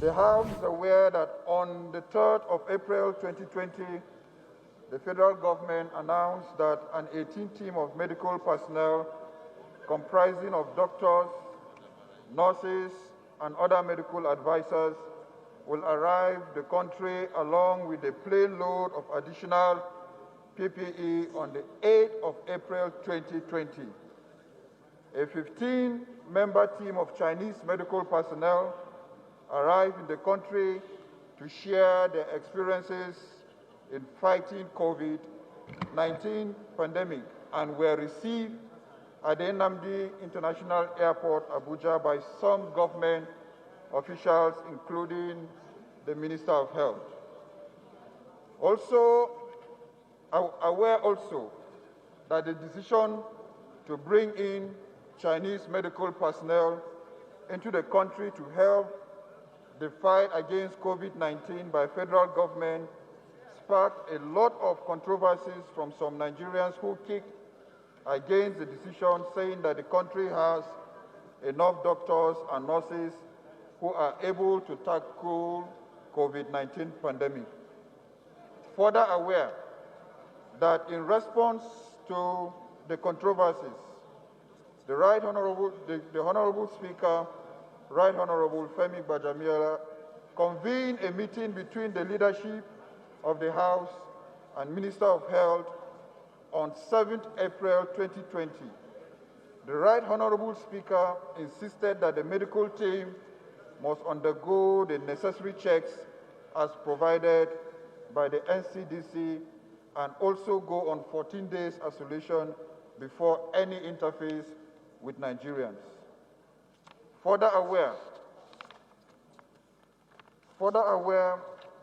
The House is aware that on the 3rd of April 2020, the federal government announced that an 18-team of medical personnel comprising of doctors, nurses, and other medical advisors will arrive the country along with a plane load of additional PPE on the 8th of April 2020. A 15-member team of Chinese medical personnel arrived in the country to share their experiences in fighting COVID-19 pandemic and were received at the Nnamdi International Airport, Abuja, by some government officials, including the Minister of Health. Aware also that the decision to bring in Chinese medical personnel into the country to help the fight against COVID-19 by federal government sparked a lot of controversies from some Nigerians who kicked against the decision, saying that the country has enough doctors and nurses who are able to tackle COVID-19 pandemic. Further aware that in response to the controversies, the Honorable Speaker, Right Honorable Femi Gbajamiela, convened a meeting between the leadership of the House and Minister of Health on 7th April 2020. The Right Honorable Speaker insisted that the medical team must undergo the necessary checks as provided by the NCDC and also go on 14 days isolation before any interface with Nigerians. Further aware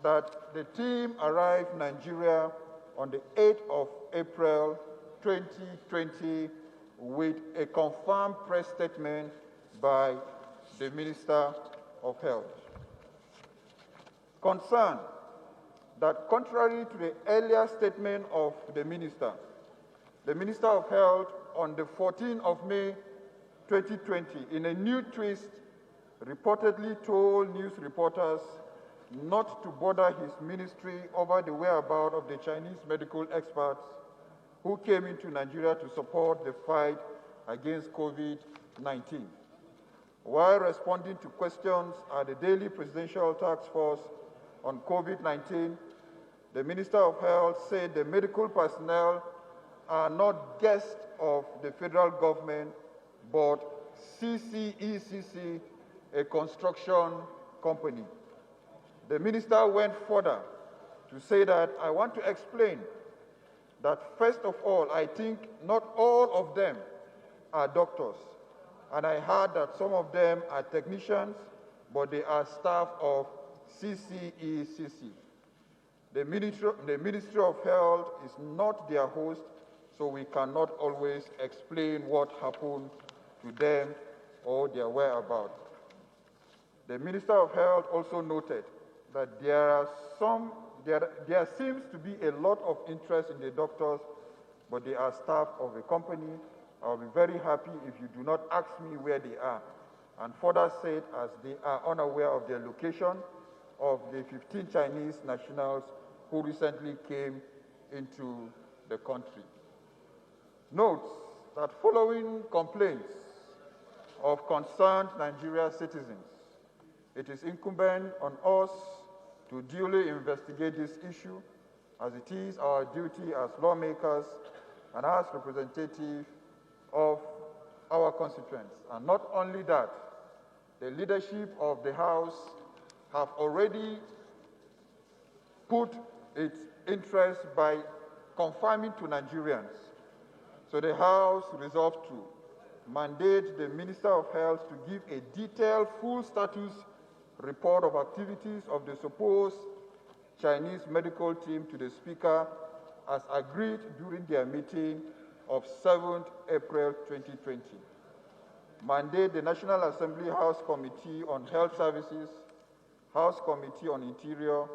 that the team arrived in Nigeria on the 8th of April 2020 with a confirmed press statement by the Minister of Health. Concerned that contrary to the earlier statement of the Minister of Health on the 14th of May 2020, in a new twist, reportedly told news reporters not to bother his ministry over the whereabouts of the Chinese medical experts who came into Nigeria to support the fight against COVID-19. While responding to questions at the Daily Presidential Task Force on COVID-19, the Minister of Health said the medical personnel are not guests of the federal government, but CCECC, a construction company. The minister went further to say that I want to explain that first of all, I think not all of them are doctors. And I heard that some of them are technicians, but they are staff of CCECC. The Ministry of Health is not their host, so we cannot always explain what happened to them or their whereabouts. The Minister of Health also noted that there seems to be a lot of interest in the doctors, but they are staff of a company. I'll be very happy if you do not ask me where they are. And further said, as they are unaware of the location of the 15 Chinese nationals who recently came into the country. Notes that following complaints of concerned Nigerian citizens, it is incumbent on us to duly investigate this issue, as it is our duty as lawmakers and as representatives of our constituents. And not only that, the leadership of the House have already put its interest by confirming to Nigerians. So the House resolved to mandate the Minister of Health to give a detailed full status report of activities of the supposed Chinese medical team to the Speaker as agreed during their meeting of 7th April 2020. Mandate the National Assembly House Committee on Health Services, House Committee on Interior,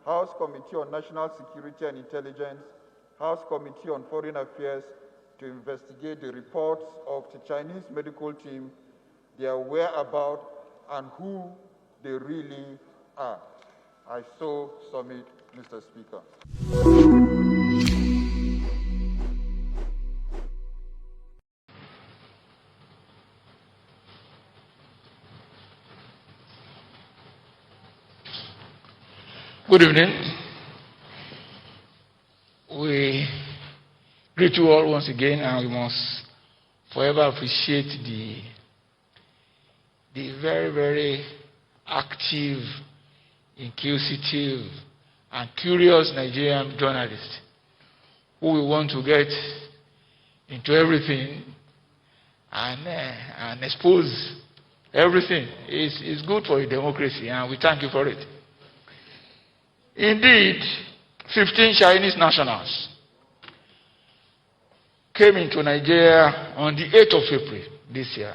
House Committee on National Security and Intelligence, House Committee on Foreign Affairs to investigate the reports of the Chinese medical team, their whereabouts, and who they really are. I so submit, Mr. Speaker. Good evening. We greet you all once again, and we must forever appreciate the very, very active, inquisitive, and curious Nigerian journalists who we want to get into everything and expose everything. It's good for a democracy, and we thank you for it. Indeed, 15 Chinese nationals came into Nigeria on the 8th of April this year.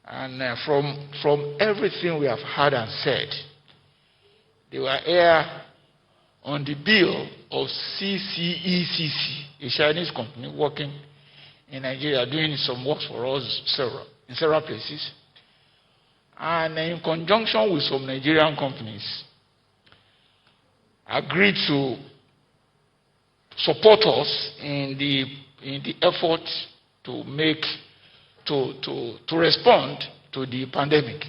And from everything we have heard and said, they were here on the bill of CCECC, a Chinese company working in Nigeria, doing some work for us in several places. And in conjunction with some Nigerian companies, agreed to support us in the effort to respond to the pandemic.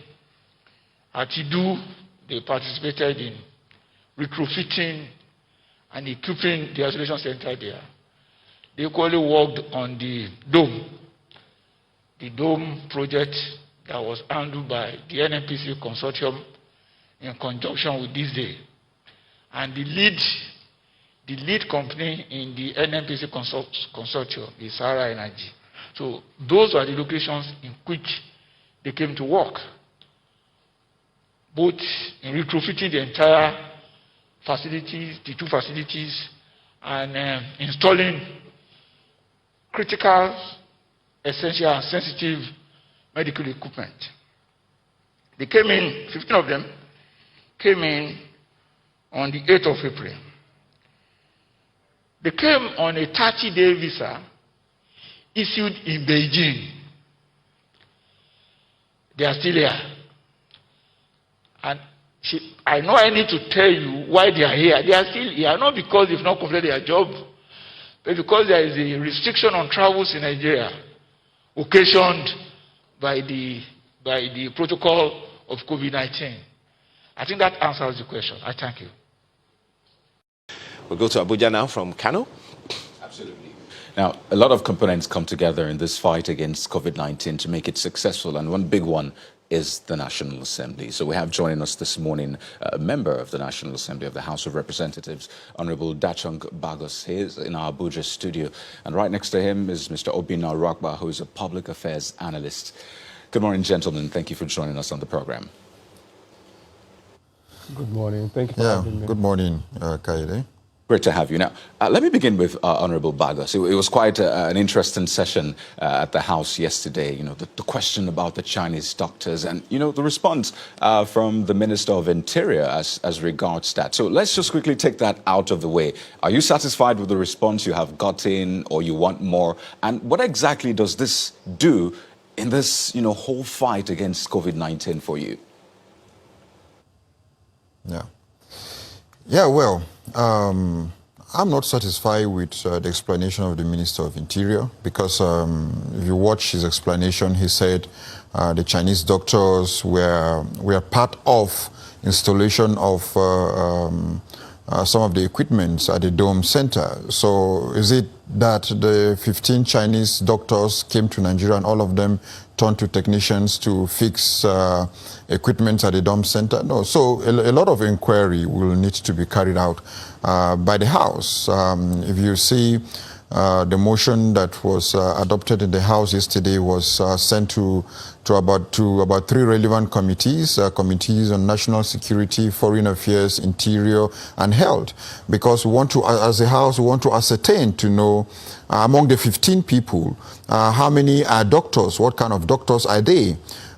At IDU, they participated in retrofitting and equipping the isolation center there. They equally worked on the dome project that was handled by the NNPC consortium in conjunction with this day. And the lead company in the NNPC consortium is Sahara Energy. So those are the locations in which they came to work, both in retrofitting the entire facilities, the two facilities, and installing critical, essential, and sensitive medical equipment. They came in, 15 of them came in on the 8th of April. They came on a 30-day visa issued in Beijing. They are still here. And I know I need to tell you why they are here. They are still here, not because they've not completed their job, but because there is a restriction on travels in Nigeria occasioned by the protocol of COVID-19. I think that answers the question. I thank you. We'll go to Abuja now from Kano. Absolutely. Now, a lot of components come together in this fight against COVID-19 to make it successful, and one big one is the National Assembly. So we have joining us this morning a member of the National Assembly of the House of Representatives, Honorable Dachung Bagos. He is in our Abuja studio, and right next to him is Mr. Obinna Rakba, who is a public affairs analyst. Good morning, gentlemen. Thank you for joining us on the program. Good morning. Thank you for having me. Good morning, Kaide. Great to have you. Now, let me begin with Honorable Bagos. It was quite an interesting session at the House yesterday. You know, the question about the Chinese doctors and, you know, the response from the Minister of Interior as regards that. So let's just quickly take that out of the way. Are you satisfied with the response you have gotten, or you want more? And what exactly does this do in this, you know, whole fight against COVID-19 for you? Yeah, well, I'm not satisfied with the explanation of the Minister of Interior because if you watch his explanation, he said the Chinese doctors were part of installation of some of the equipment at the Dome Center. So is it that the 15 Chinese doctors came to Nigeria and all of them turned to technicians to fix equipment at the Dome Center? No. So a lot of inquiry will need to be carried out by the House. If you see the motion that was adopted in the House yesterday was sent to about 3 relevant committees, committees on national security, foreign affairs, interior, and health, because we want to, as a House, we want to ascertain to know among the 15 people how many are doctors, what kind of doctors are they,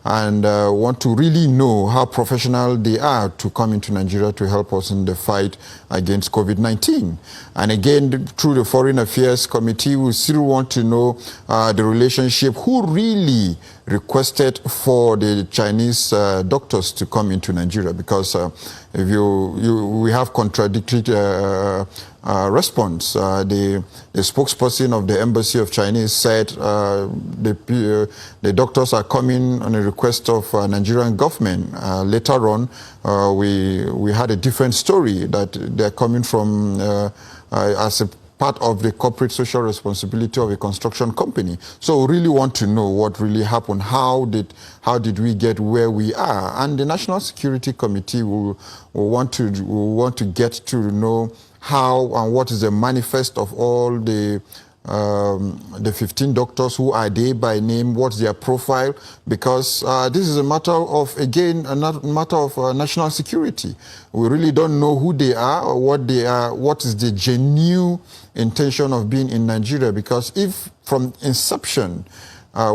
and want to really know how professional they are to come into Nigeria to help us in the fight against COVID-19. And again, through the Foreign Affairs Committee, we still want to know the relationship, who really requested for the Chinese doctors to come into Nigeria, because if we have contradictory response. The spokesperson of the Embassy of Chinese said the doctors are coming on a request of Nigerian government. Later on, we had a different story that they're coming from as a part of the corporate social responsibility of a construction company. So we really want to know what really happened. How did we get where we are? And the National Security Committee will want to get to know how and what is the manifest of all the 15 doctors. Who are they by name? What's their profile? Because this is a matter of, again, a matter of national security. We really don't know who they are or what they are, what is the genuine intention of being in Nigeria. Because if from inception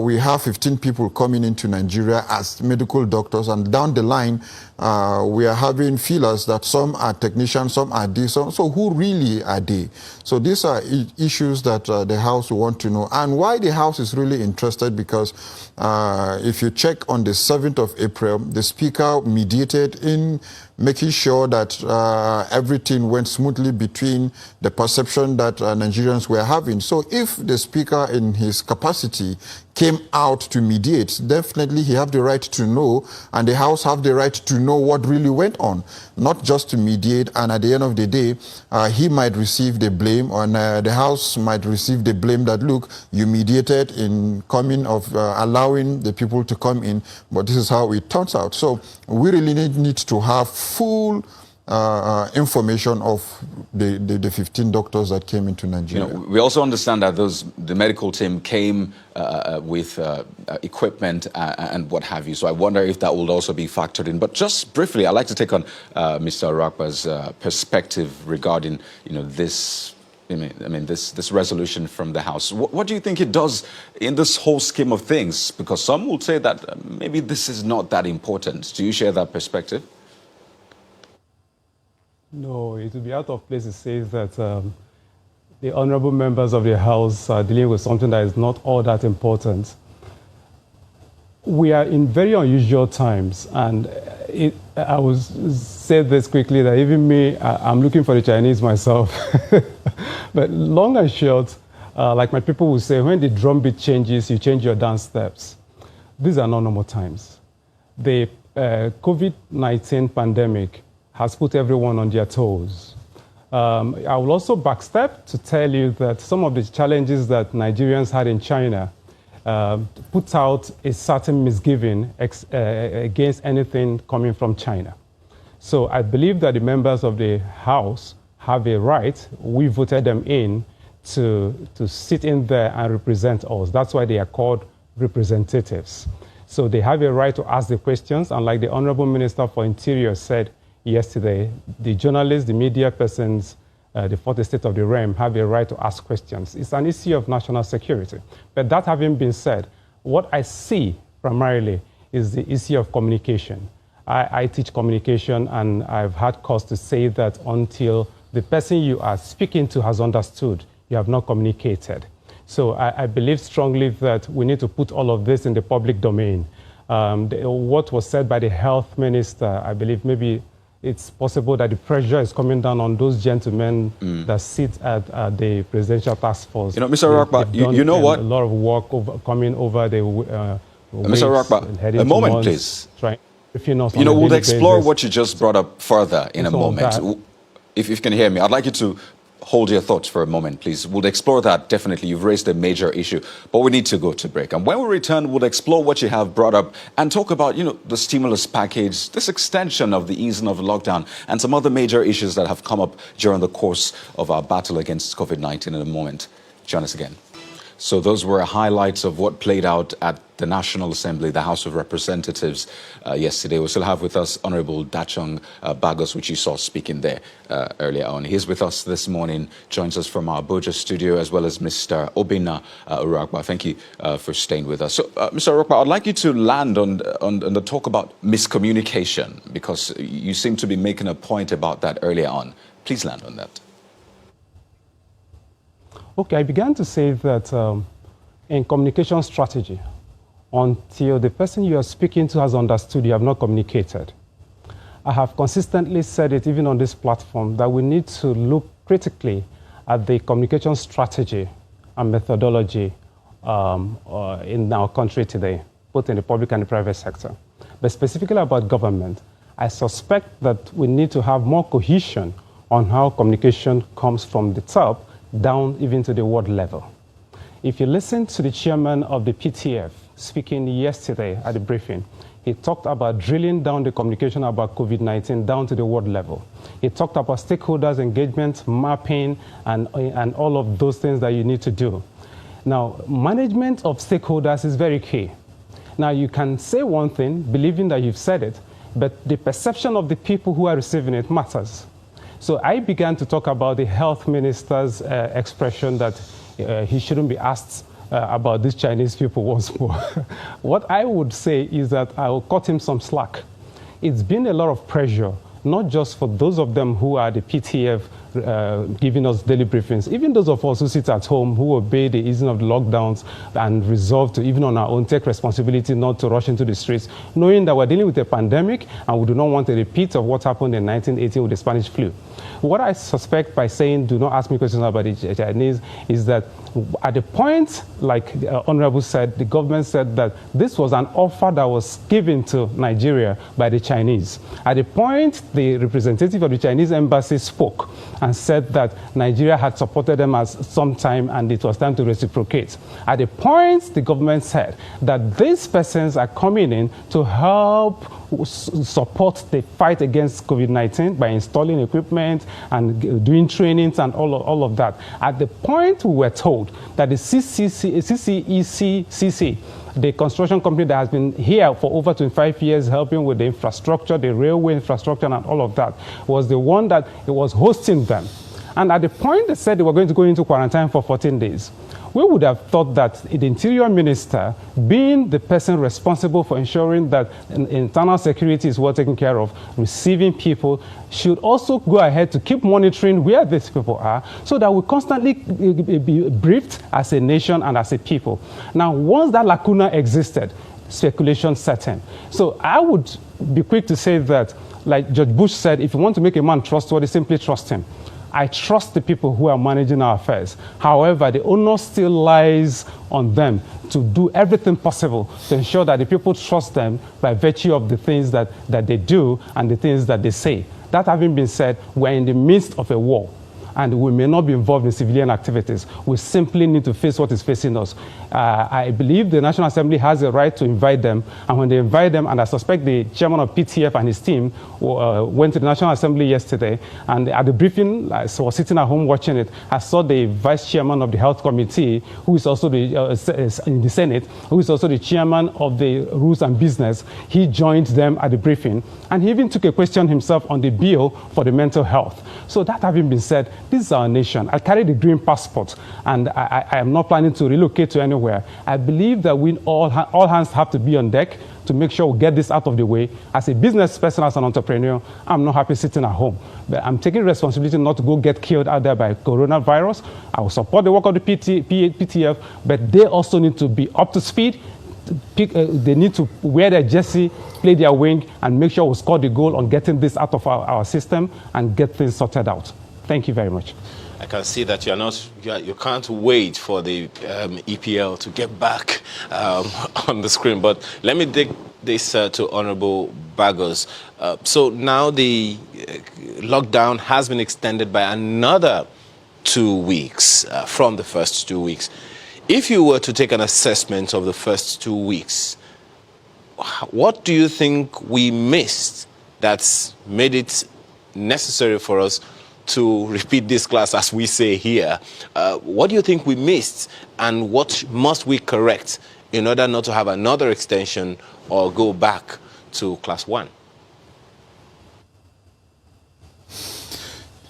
we have 15 people coming into Nigeria as medical doctors, and down the line we are having feelers that some are technicians, some are this, so who really are they? So these are issues that the House will want to know. And why the House is really interested, because if you check on the 7th of April, the Speaker mediated in making sure that everything went smoothly between the perception that Nigerians were having. So if the Speaker in his capacity came out to mediate, definitely he have the right to know, and the House have the right to know what really went on, not just to mediate, and at the end of the day, he might receive the blame, or the House might receive the blame that, look, you mediated in coming of allowing the people to come in, but this is how it turns out. So we really need to have full information of the 15 doctors that came into Nigeria. You know, we also understand that the medical team came with equipment and what have you. So I wonder if that will also be factored in. But just briefly, I'd like to take on Mr. Arakpa's perspective regarding, you know, this. This resolution from the House. What do you think it does in this whole scheme of things? Because some will say that maybe this is not that important. Do you share that perspective? No, it would be out of place to say that the honorable members of the House are dealing with something that is not all that important. We are in very unusual times, and I will say this quickly, that even me, I'm looking for the Chinese myself. But long and short, like my people will say, when the drumbeat changes, you change your dance steps. These are not normal times. The COVID-19 pandemic has put everyone on their toes. I will also backstep to tell you that some of the challenges that Nigerians had in China put out a certain misgiving against anything coming from China. So I believe that the members of the House have a right, we voted them in, to sit in there and represent us. That's why they are called representatives. So they have a right to ask the questions, and like the Honorable Minister for Interior said yesterday, the journalists, the media persons, the fourth estate of the realm have a right to ask questions. It's an issue of national security. But that having been said, what I see primarily is the issue of communication. I teach communication, and I've had cause to say that until the person you are speaking to has understood, you have not communicated. So I believe strongly that we need to put all of this in the public domain. What was said by the health minister, I believe maybe it's possible that the pressure is coming down on those gentlemen that sit at the presidential task force. You know, Mr. Arakpa, you know what? A lot of work coming over the Mr. Arakpa, a moment, please. You know, we'll explore what you just brought up further in a moment. If you can hear me, I'd like you to hold your thoughts for a moment, please. We'll explore that, definitely. You've raised a major issue, but we need to go to break. And when we return, we'll explore what you have brought up and talk about, you know, the stimulus package, this extension of the easing of the lockdown, and some other major issues that have come up during the course of our battle against COVID-19 in a moment. Join us again. So those were highlights of what played out at the National Assembly, the House of Representatives yesterday. We still have with us Honorable Dachung Bagos, which you saw speaking there earlier on. He's with us this morning, joins us from our Abuja studio, as well as Mr. Obinna Arakpa. Thank you for staying with us. So, Mr. Arakpa, I'd like you to land on the talk about miscommunication, because you seem to be making a point about that earlier on. Please land on that. Okay, I began to say that in communication strategy, until the person you are speaking to has understood, you have not communicated. I have consistently said it, even on this platform, that we need to look critically at the communication strategy and methodology in our country today, both in the public and the private sector. But specifically about government, I suspect that we need to have more cohesion on how communication comes from the top down even to the ward level. If you listen to the chairman of the PTF speaking yesterday at the briefing, he talked about drilling down the communication about COVID-19 down to the ward level. He talked about stakeholders engagement, mapping, and all of those things that you need to do. Now, management of stakeholders is very key. Now, you can say one thing, believing that you've said it, but the perception of the people who are receiving it matters. So I began to talk about the health minister's expression that he shouldn't be asked about these Chinese people once more. What I would say is that I will cut him some slack. It's been a lot of pressure, not just for those of them who are the PTF giving us daily briefings, even those of us who sit at home, who obey the easing of the lockdowns and resolve to, even on our own, take responsibility not to rush into the streets, knowing that we're dealing with a pandemic and we do not want a repeat of what happened in 1918 with the Spanish flu. What I suspect by saying do not ask me questions about the Chinese is that at the point, like the Honorable said, the government said that this was an offer that was given to Nigeria by the Chinese. At the point, the representative of the Chinese embassy spoke and said that Nigeria had supported them at some time and it was time to reciprocate. At the point, the government said that these persons are coming in to help support the fight against COVID-19 by installing equipment and doing trainings and all of that. At the point, we were told that the CCECC, the construction company that has been here for over 25 years helping with the infrastructure, the railway infrastructure and all of that, was the one that was hosting them. And at the point they said they were going to go into quarantine for 14 days, we would have thought that the Interior Minister, being the person responsible for ensuring that internal security is well taken care of, receiving people, should also go ahead to keep monitoring where these people are so that we constantly be briefed as a nation and as a people. Now, once that lacuna existed, speculation set in. So I would be quick to say that, like Judge Bush said, if you want to make a man trustworthy, simply trust him. I trust the people who are managing our affairs. However, the onus still lies on them to do everything possible to ensure that the people trust them by virtue of the things that they do and the things that they say. That having been said, we're in the midst of a war, and we may not be involved in civilian activities. We simply need to face what is facing us. I believe the National Assembly has a right to invite them, and when they invite them, and I suspect the chairman of PTF and his team went to the National Assembly yesterday, and at the briefing, I was sitting at home watching it, I saw the vice chairman of the Health Committee, who is also in the Senate, who is also the chairman of the Rules and Business. He joined them at the briefing, and he even took a question himself on the bill for the mental health. So that having been said, this is our nation. I carry the green passport, and I am not planning to relocate to anywhere. I believe that we all hands have to be on deck to make sure we get this out of the way. As a business person, as an entrepreneur, I'm not happy sitting at home. But I'm taking responsibility not to go get killed out there by coronavirus. I will support the work of the PTF, but they also need to be up to speed. They need to wear their jersey, play their wing, and make sure we score the goal on getting this out of our system and get things sorted out. Thank you very much. I can see that you can't wait for the EPL to get back on the screen. But let me take this to Honorable Bagos. So now the lockdown has been extended by another 2 weeks from the first 2 weeks. If you were to take an assessment of the first 2 weeks, what do you think we missed that's made it necessary for us to repeat this class, as we say here? What do you think we missed, and what must we correct in order not to have another extension or go back to class 1?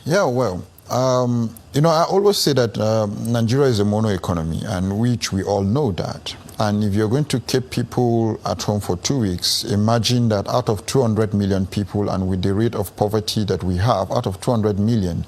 Yeah, well, I always say that Nigeria is a mono economy, and which we all know that. And if you're going to keep people at home for 2 weeks, imagine that out of 200 million people, and with the rate of poverty that we have, out of 200 million,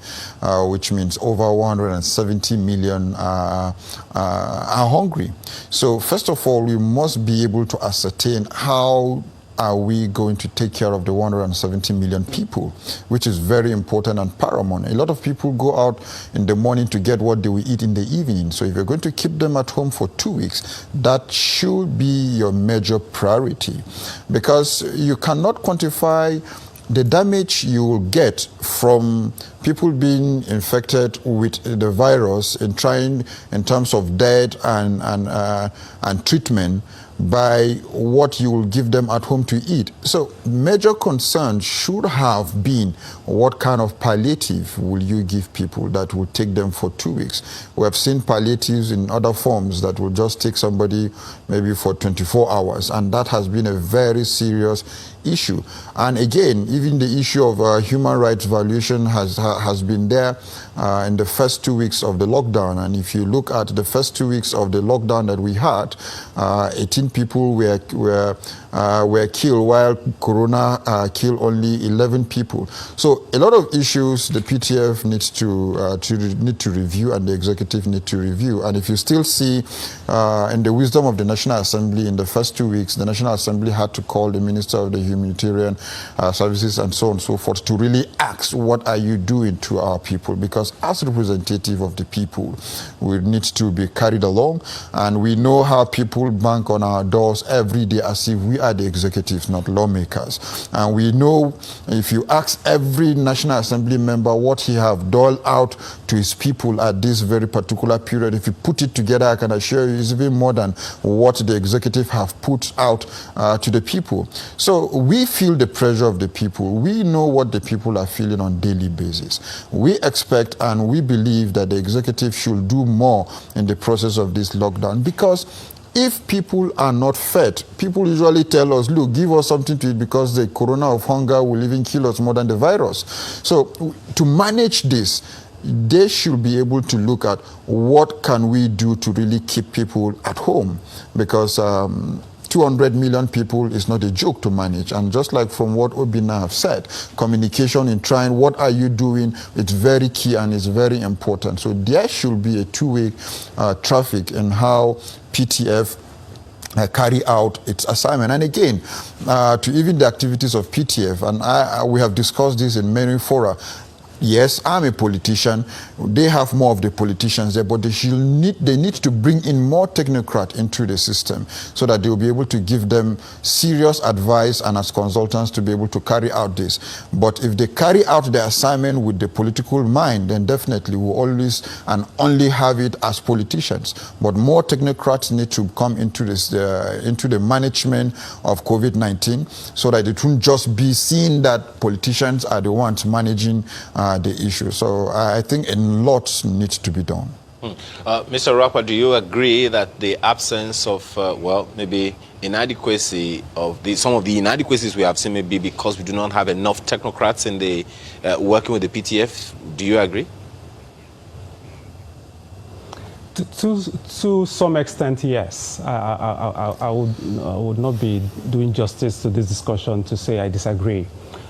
which means over 170 million are hungry. So first of all, we must be able to ascertain how are we going to take care of the 170 million people, which is very important and paramount. A lot of people go out in the morning to get what they will eat in the evening. So if you're going to keep them at home for 2 weeks, that should be your major priority, because you cannot quantify the damage you will get from people being infected with the virus in terms of death and treatment by what you will give them at home to eat. So major concern should have been, what kind of palliative will you give people that will take them for 2 weeks? We have seen palliatives in other forms that will just take somebody maybe for 24 hours, and that has been a very serious issue. And again, even the issue of human rights violation has been there in the first 2 weeks of the lockdown. And if you look at the first 2 weeks of the lockdown that we had, 18 people were killed, while Corona killed only 11 people. So a lot of issues the PTF needs to review, and the executive need to review. And if you still see in the wisdom of the National Assembly, in the first 2 weeks, the National Assembly had to call the Minister of the Humanitarian Services and so on and so forth to really ask, what are you doing to our people? Because as representative of the people, we need to be carried along, and we know how people bank on our doors every day as if we are the executives, not lawmakers. And we know if you ask every National Assembly member what he have doled out to his people at this very particular period, if you put it together, I can assure you it's even more than what the executive have put out to the people. So we feel the pressure of the people. We know what the people are feeling on a daily basis. We expect and we believe that the executive should do more in the process of this lockdown, because if people are not fed, people usually tell us, look, give us something to eat, because the corona of hunger will even kill us more than the virus. So to manage this, they should be able to look at what can we do to really keep people at home, because 200 million people is not a joke to manage. And just like from what Obinna have said, communication in trying, what are you doing, it's very key and it's very important. So there should be a two-way traffic in how PTF carry out its assignment. And again, to even the activities of PTF, and we have discussed this in many fora. Yes, I'm a politician. They have more of the politicians there, but they need to bring in more technocrats into the system so that they'll be able to give them serious advice and as consultants to be able to carry out this. But if they carry out the assignment with the political mind, then definitely we'll always and only have it as politicians. But more technocrats need to come into this, into the management of COVID-19, so that it won't just be seen that politicians are the ones managing the issue. So I think a lot needs to be done. Mr. Rapper, do you agree that the absence of, well, maybe inadequacy of some of the inadequacies we have seen may be because we do not have enough technocrats in the working with the PTF? Do you agree? To some extent, yes. I would not be doing justice to this discussion to say I disagree.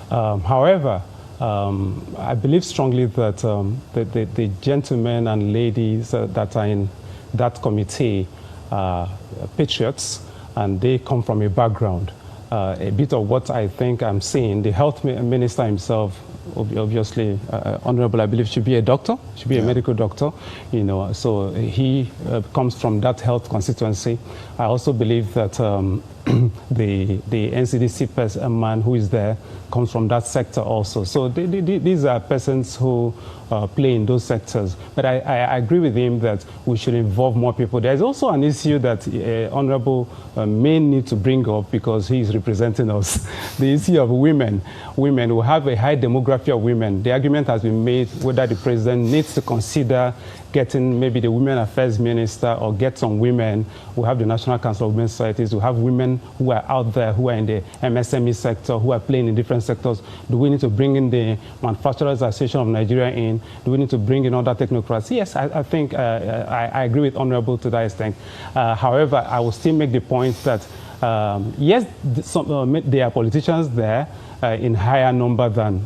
However, I believe strongly that the gentlemen and ladies that are in that committee are patriots, and they come from a background. A bit of what I think I'm seeing, the health minister himself, obviously, honorable, I believe, should be a doctor, should be a medical doctor, you know, so he comes from that health constituency. I also believe that the NCDC man who is there comes from that sector also. So these are persons who play in those sectors. But I agree with him that we should involve more people. There's also an issue that Honorable may need to bring up, because he is representing us, the issue of women. Women who have a high demographic demography of women. The argument has been made whether the president needs to consider getting maybe the Women Affairs Minister or get some women who have the National Council of Women's Societies, who have women who are out there, who are in the MSME sector, who are playing in different sectors. Do we need to bring in the Manufacturers Association of Nigeria in? Do we need to bring in other technocrats? Yes, I think I agree with Honorable to that extent. However, I will still make the point that yes, there are politicians there in higher number than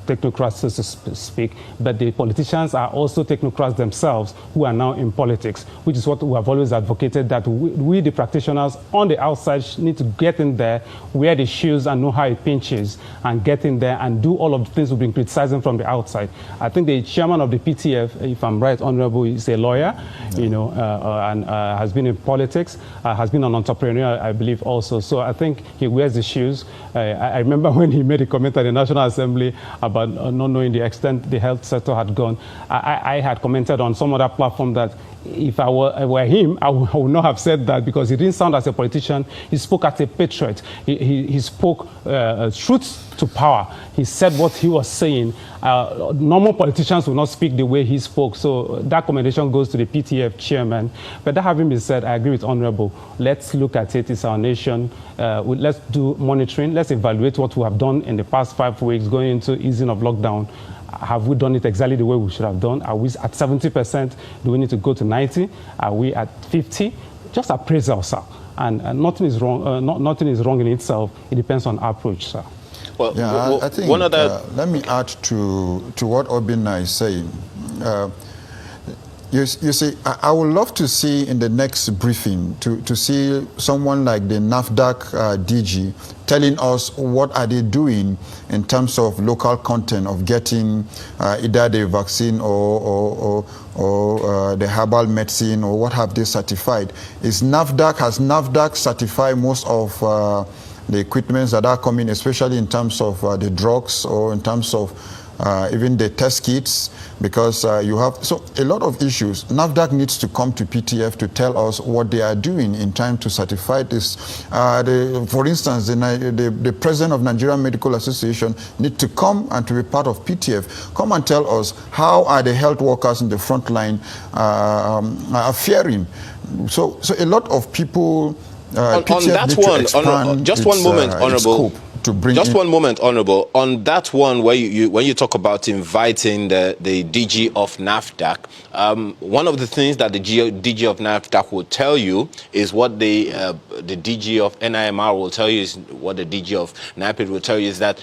technocrats, so to speak, but the politicians are also technocrats themselves who are now in politics, which is what we have always advocated, that we the practitioners on the outside need to get in there, wear the shoes and know how it pinches, and get in there and do all of the things we've been criticizing from the outside. I think the chairman of the PTF, if I'm right, Honorable, is a lawyer, you know, and has been in politics, has been an entrepreneur, I believe, also. So I think he wears the shoes. I remember when he made a comment at the National Assembly about not knowing the extent the health sector had gone. I had commented on some other platform that if I were him, I would not have said that, because he didn't sound as a politician. He spoke as a patriot. He spoke truth to power. He said what he was saying. Normal politicians will not speak the way he spoke. So that commendation goes to the PTF chairman. But that having been said, I agree with Honorable. Let's look at it. It's our nation. Let's do monitoring. Let's evaluate what we have done in the past 5 weeks going into easing of lockdown. Have we done it exactly the way we should have done? Are we at 70%? Do we need to go to 90? Are we at 50? Just appraise ourselves. And nothing is wrong. Nothing is wrong in itself. It depends on our approach, sir. Well, yeah, I think, one other... let me add to what Obinna is saying. You see, I would love to see in the next briefing to see someone like the NAFDAC DG telling us what are they doing in terms of local content of getting either the vaccine or the herbal medicine, or what have they certified. Has NAFDAC certified most of the equipments that are coming, especially in terms of the drugs, or in terms of even the test kits, because you have a lot of issues. NAFDAC needs to come to PTF to tell us what they are doing in time to certify this. For instance, the president of Nigerian Medical Association needs to come and to be part of PTF. Come and tell us how are the health workers in the front line are faring. So a lot of people. On that one, just one moment, Honourable. Just one moment, Honourable. On that one, where when you talk about inviting the DG of NAFDAC, one of the things that the DG of NAFDAC will tell you is what the DG of NIMR will tell you, is what the DG of NIPID will tell you, is that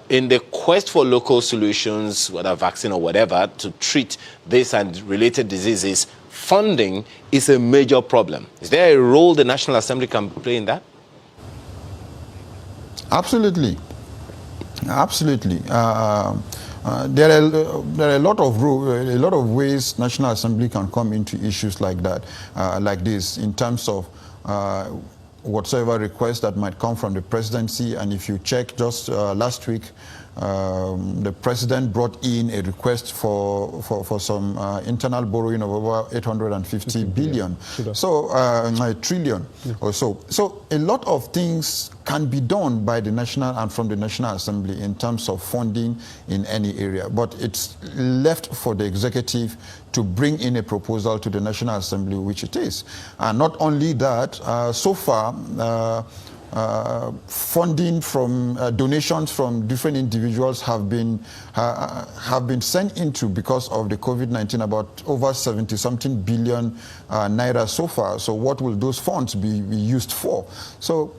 in the quest for local solutions, whether vaccine or whatever, to treat this and related diseases, funding is a major problem. Is there a role the National Assembly can play in that? Absolutely. Absolutely. There are a lot of ways National Assembly can come into issues like that, like this, in terms of whatsoever request that might come from the presidency. And if you check just last week, the president brought in a request for some internal borrowing of over 850 billion. So a trillion or so. So a lot of things can be done by the National and from the National Assembly in terms of funding in any area. But it's left for the executive to bring in a proposal to the National Assembly, which it is. And not only that, so far, funding from donations from different individuals have been sent into, because of the COVID-19, about over 70-something billion naira so far. So what will those funds be used for? So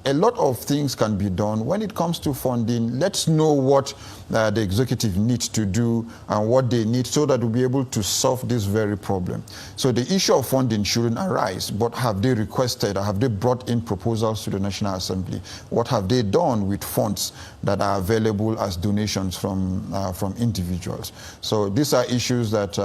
a lot of things can be done. When it comes to funding, let's know what the executive needs to do and what they need, so that we'll be able to solve this very problem. So the issue of funding shouldn't arise, but have they requested, or have they brought in proposals to the National Assembly? What have they done with funds that are available as donations from individuals? So these are issues that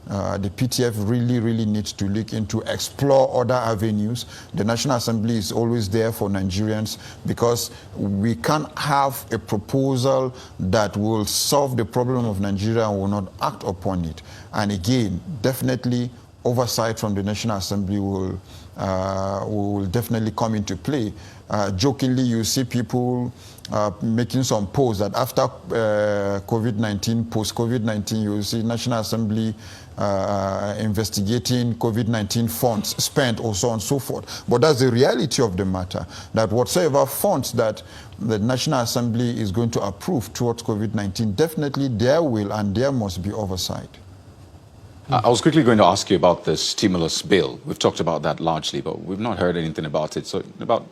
the PTF really needs to look into, explore other avenues. The National Assembly is always there for Nigerians, because we can't have a proposal that will solve the problem of Nigeria and will not act upon it. And again, definitely oversight from the National Assembly will definitely come into play, jokingly you see people making some posts that after COVID-19, post-COVID-19, you will see National Assembly investigating COVID-19 funds spent or so on and so forth. But that's the reality of the matter, that whatsoever funds that the National Assembly is going to approve towards COVID-19, definitely there will and there must be oversight. I was quickly going to ask you about the stimulus bill. We've talked about that largely, but we've not heard anything about it. So in about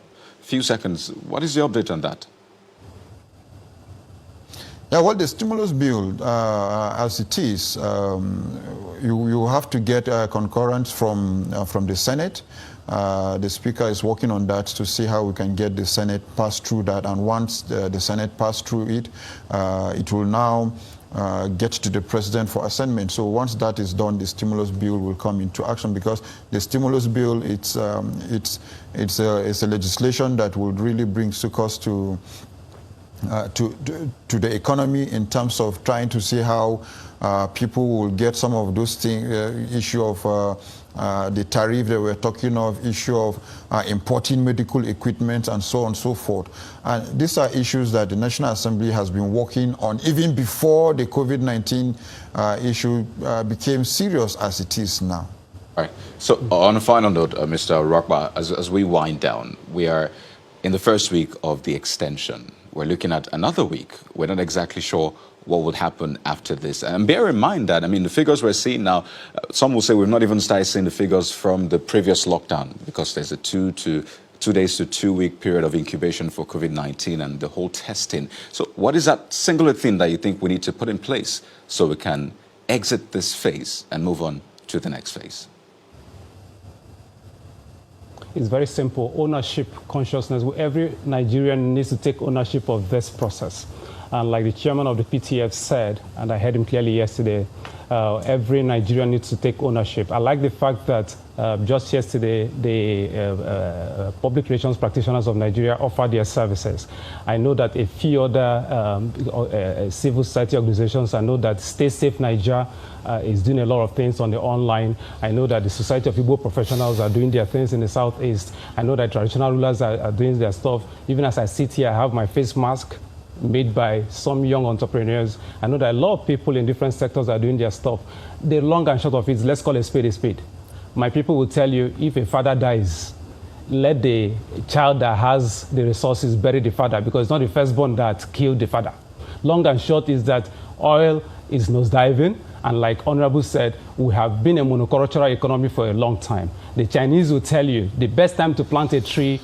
a few seconds, what is the update on that? Yeah, well, the stimulus bill, as it is, you have to get concurrence from the Senate. The Speaker is working on that to see how we can get the Senate passed through that. And once the Senate passed through it, it will now get to the President for assignment. So once that is done, the stimulus bill will come into action, because the stimulus bill, it's a legislation that will really bring succors to the economy, in terms of trying to see how people will get some of those things, issue of the tariff that we're talking of, issue of importing medical equipment and so on and so forth. And these are issues that the National Assembly has been working on even before the COVID-19 issue became serious as it is now. All right. So on a final note, Mr. Urakpa, as we wind down, we are in the first week of the extension. We're looking at another week. We're not exactly sure what would happen after this. And bear in mind that, I mean, the figures we're seeing now, some will say we've not even started seeing the figures from the previous lockdown, because there's a 2 days to 2 week period of incubation for COVID-19 and the whole testing. So what is that singular thing that you think we need to put in place so we can exit this phase and move on to the next phase? It's very simple. Ownership consciousness. Every Nigerian needs to take ownership of this process. And like the chairman of the PTF said, and I heard him clearly yesterday, every Nigerian needs to take ownership. I like the fact that just yesterday, the public relations practitioners of Nigeria offered their services. I know that a few other civil society organizations, I know that Stay Safe Nigeria is doing a lot of things on the online. I know that the Society of Igbo Professionals are doing their things in the Southeast. I know that traditional rulers are doing their stuff. Even as I sit here, I have my face mask made by some young entrepreneurs. I know that a lot of people in different sectors are doing their stuff. The long and short of it is, let's call a spade a spade. My people will tell you, if a father dies, let the child that has the resources bury the father, because it's not the firstborn that killed the father. Long and short is that oil is nosediving, and like Honorable said, we have been a monocultural economy for a long time. The Chinese will tell you the best time to plant a tree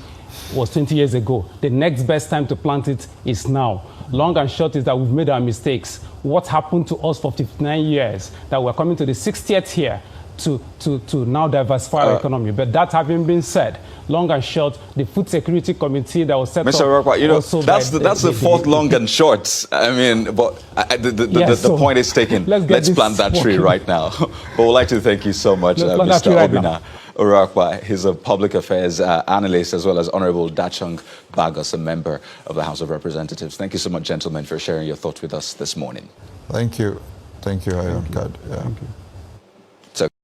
was 20 years ago. The next best time to plant it is now. Long and short is that we've made our mistakes. What happened to us for 59 years, that we're coming to the 60th year to now diversify our economy. But that having been said, long and short, the Food Security Committee that was set up... Mr. Urakpa, you know, that's the fourth long and short. I mean, but the point is taken. Let's plant that tree right now. But we'd like to thank you so much, Mr. Obinna Urakpa. He's a public affairs analyst, as well as Honorable Dachung Bagos, a member of the House of Representatives. Thank you so much, gentlemen, for sharing your thoughts with us this morning. Thank you. Thank you, Iron God. Yeah. Thank you.